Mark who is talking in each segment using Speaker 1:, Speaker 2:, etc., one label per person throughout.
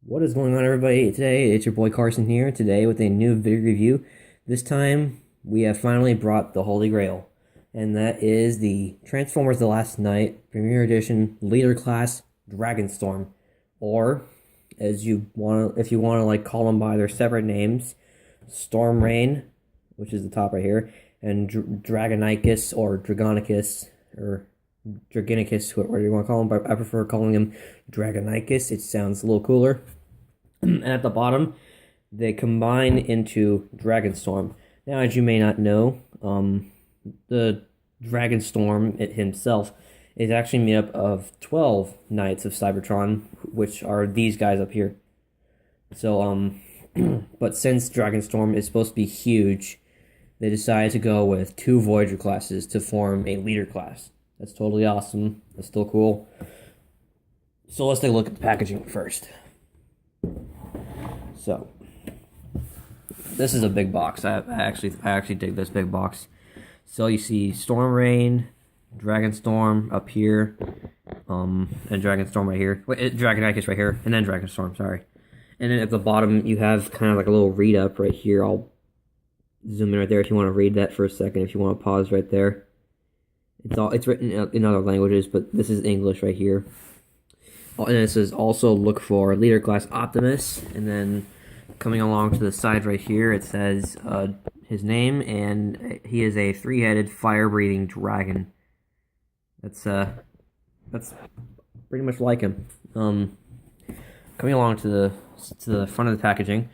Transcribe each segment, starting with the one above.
Speaker 1: What is going on, everybody? Today, it's your boy Carson here, today with a new video review. This time, we have finally brought the Holy Grail, and that is the Transformers The Last Knight Premier Edition Leader Class Dragonstorm, or, as you want, if you want to like call them by their separate names, Storm Rain, which is the top right here, and Dragonicus or Dragonicus, or Dragonicus, whatever you want to call him, but I prefer calling him Dragonicus. It sounds a little cooler. And at the bottom, they combine into Dragonstorm. Now, as you may not know, the Dragonstorm himself is actually made up of 12 Knights of Cybertron, which are these guys up here. So, but since Dragonstorm is supposed to be huge, they decided to go with 2 Voyager classes to form a leader class. That's totally awesome. That's still cool. So let's take a look at the packaging first. So this is a big box. I actually dig this big box. So you see Storm Rain, Dragonstorm up here, and Dragonstorm right here. Wait, Dragonicus right here, and then Dragonstorm. Sorry. And then at the bottom you have kind of like a little read up right here. I'll zoom in right there if you want to read that for a second. If you want to pause right there. It's written in other languages, but this is English right here. And it says also look for Leader Class Optimus, and then coming along to the side right here, it says his name, and he is a 3-headed fire-breathing dragon. That's pretty much like him. Coming along to the front of the packaging,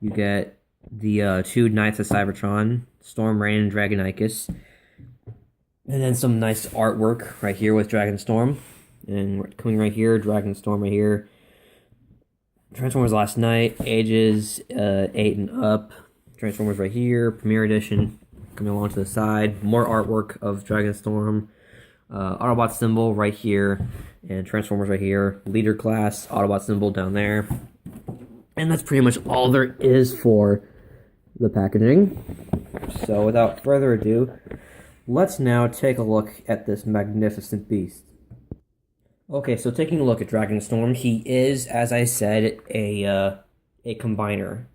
Speaker 1: you get the 2 Knights of Cybertron, Storm Rain and Dragonicus. And then some nice artwork right here with Dragonstorm. And coming right here, Dragonstorm right here. Transformers Last Knight, ages 8 and up. Transformers right here, Premier Edition. Coming along to the side, more artwork of Dragonstorm. Autobot symbol right here. And Transformers right here. Leader class, Autobot symbol down there. And that's pretty much all there is for the packaging. So without further ado, let's now take a look at this magnificent beast. Okay, so taking a look at Dragonstorm, he is, as I said, a combiner.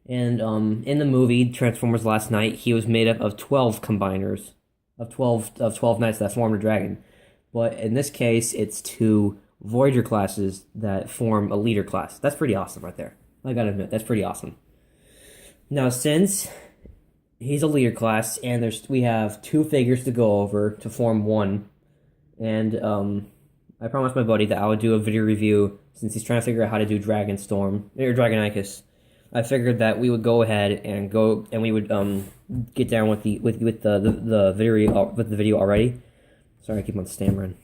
Speaker 1: And in the movie Transformers Last Knight, he was made up of 12 combiners, of 12 knights that formed a dragon. But in this case, it's 2 Voyager classes that form a leader class. That's pretty awesome right there. I gotta admit, that's pretty awesome. Now, since he's a leader class, and we have 2 figures to go over to form one. And I promised my buddy that I would do a video review since he's trying to figure out how to do Dragonstorm or Dragonicus. I figured that we would go ahead and we would get down with the video already. Sorry, I keep on stammering.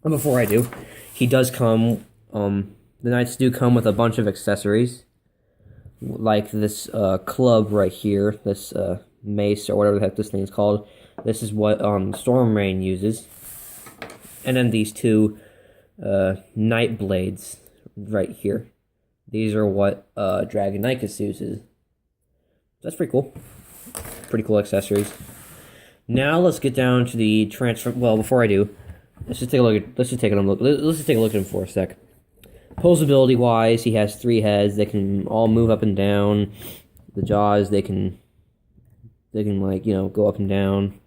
Speaker 1: And before I do, he does come. The Knights do come with a bunch of accessories, like this club right here, this mace or whatever the heck this thing is called. This is what Storm Rain uses. And then these 2 Night Blades right here. These are what Dragonicus uses. That's pretty cool. Pretty cool accessories. Now let's get down to the transfer. Well, before I do, let's just take a look at him for a sec. Posability wise, he has 3 heads. They can all move up and down. The jaws, they can like, go up and down.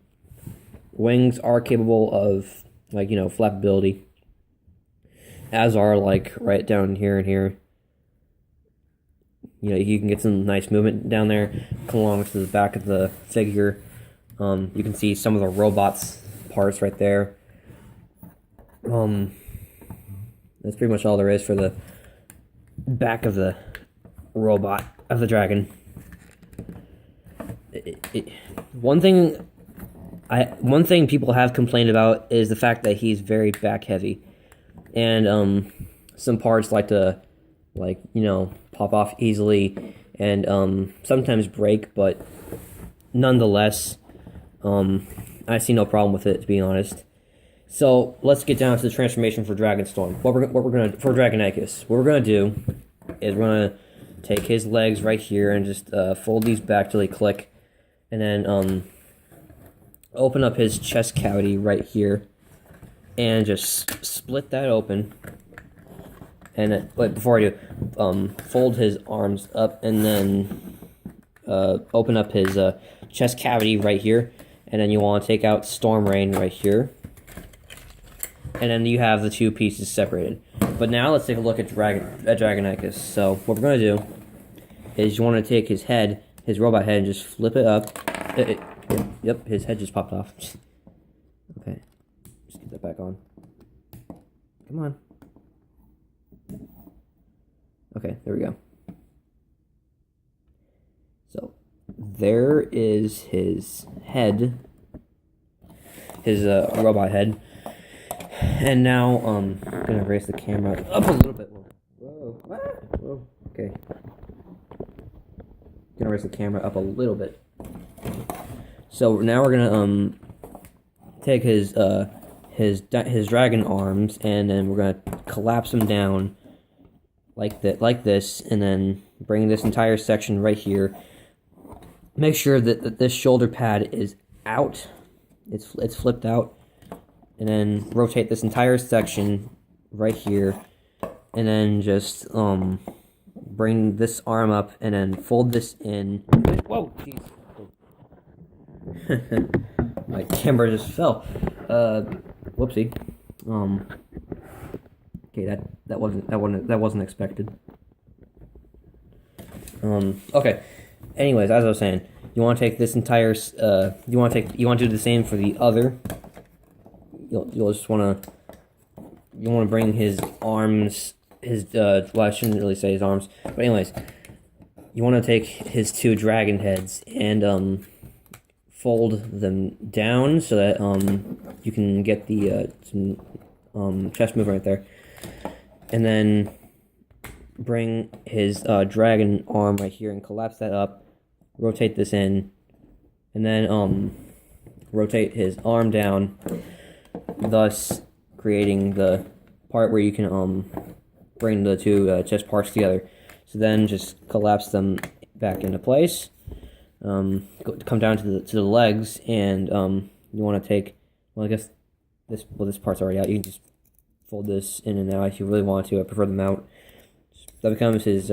Speaker 1: Wings are capable of, like, flappability, as are, like, right down here and here. You can get some nice movement down there. Come along to the back of the figure. You can see some of the robots parts right there. That's pretty much all there is for the back of the robot, of the dragon. One thing people have complained about is the fact that he's very back heavy, and some parts like to pop off easily and sometimes break, but nonetheless, I see no problem with it, to be honest. So let's get down to the transformation for Dragonstorm. What we're gonna for Dragonicus. What we're gonna do is we're gonna take his legs right here and just fold these back till they click, and then open up his chest cavity right here, and just split that open. And but before I do, fold his arms up and then open up his chest cavity right here, and then you want to take out Storm Rain right here, and then you have the two pieces separated. But now let's take a look at Dragonicus. So what we're going to do is you want to take his head, his robot head, and just flip it up. Yep, his head just popped off. Okay, just get that back on. Come on. Okay, there we go. So there is his head, his robot head. And now I'm gonna raise the camera up a little bit. Whoa. Okay. Gonna raise the camera up a little bit. So now we're gonna take his dragon arms, and then we're gonna collapse them down like this, and then bring this entire section right here. Make sure that this shoulder pad is out. It's flipped out. And then rotate this entire section right here, and then just bring this arm up, and then fold this in. Whoa, jeez. My camera just fell. Whoopsie. Okay, that wasn't expected. Okay. Anyways, as I was saying, you want to take this entire you want to do the same for the other. You'll just want to bring his arms, well, I shouldn't really say his arms, but anyways, you want to take his two dragon heads and fold them down so that you can get the chest movement right there, and then bring his dragon arm right here and collapse that up, rotate this in, and then rotate his arm down, thus creating the part where you can bring the two chest parts together. So then just collapse them back into place. Come down to the legs, and you want to take, well, I guess this part's already out. You can just fold this in and out if you really want to. I prefer them out. That becomes his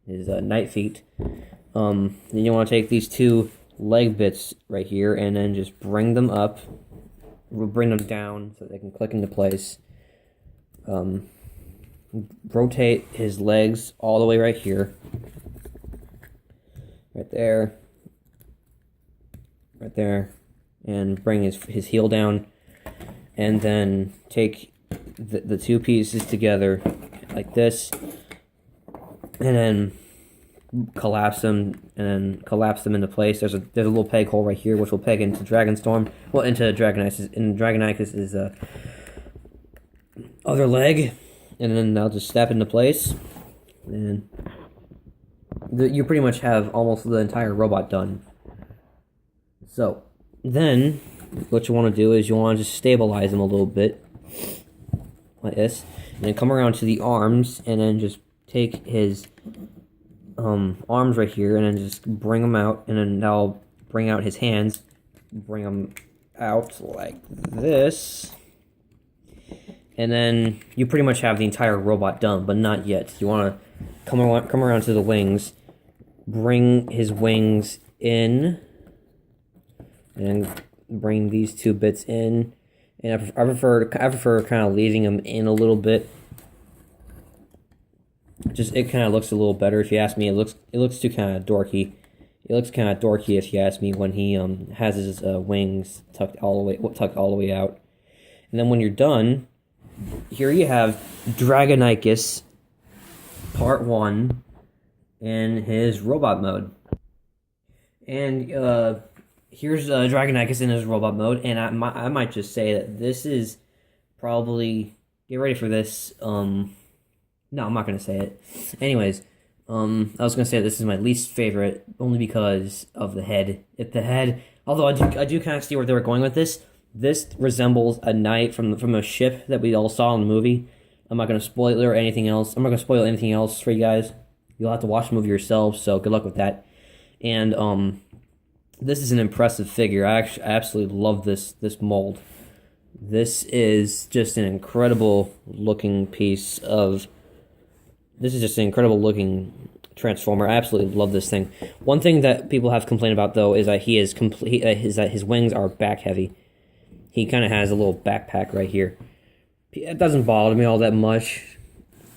Speaker 1: night feet. Then you want to take these two leg bits right here and then just bring them up. We'll bring them down so they can click into place. Rotate his legs all the way right here. Right there. Right there. And bring his heel down. And then take the two pieces together like this. And then collapse them into place. There's a little peg hole right here which will peg into Dragonstorm. Well, into Dragonicus' other leg, and then I'll just snap into place, and you pretty much have almost the entire robot done. So then what you want to do is you want to just stabilize him a little bit like this, and then come around to the arms, and then just take his arms right here, and then just bring them out, and then I'll bring out his hands, bring them out like this, and then you pretty much have the entire robot done, but not yet. You want to come around to the wings, bring his wings in, and bring these two bits in, and I prefer kind of leaving them in a little bit. It kind of looks a little better if you ask me. It looks too kind of dorky. It looks kind of dorky if you ask me when he has his wings tucked all the way out. And then when you're done, here you have Dragonicus Part 1 in his robot mode. And here's Dragonicus in his robot mode, and I might just say that this is probably, get ready for this. No, I'm not going to say it. Anyways, I was going to say this is my least favorite, only because of the head. Although I do kind of see where they were going with this. This resembles a knight from a ship that we all saw in the movie. I'm not going to spoil it or anything else. I'm not going to spoil anything else for you guys. You'll have to watch the movie yourselves, so good luck with that. And this is an impressive figure. I absolutely love this mold. This is just an incredible looking piece of This is just an incredible looking Transformer. I absolutely love this thing. One thing that people have complained about though is that he is is that his wings are back heavy. He kind of has a little backpack right here. It doesn't bother me all that much.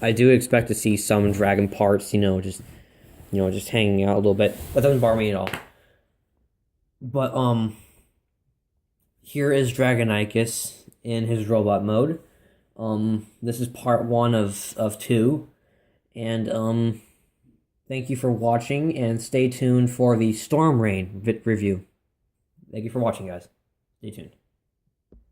Speaker 1: I do expect to see some dragon parts, just hanging out a little bit. That doesn't bother me at all. But here is Dragonicus in his robot mode. This is part 1 of 2. And thank you for watching, and stay tuned for the Storm Rain review. Thank you for watching, guys. Stay tuned.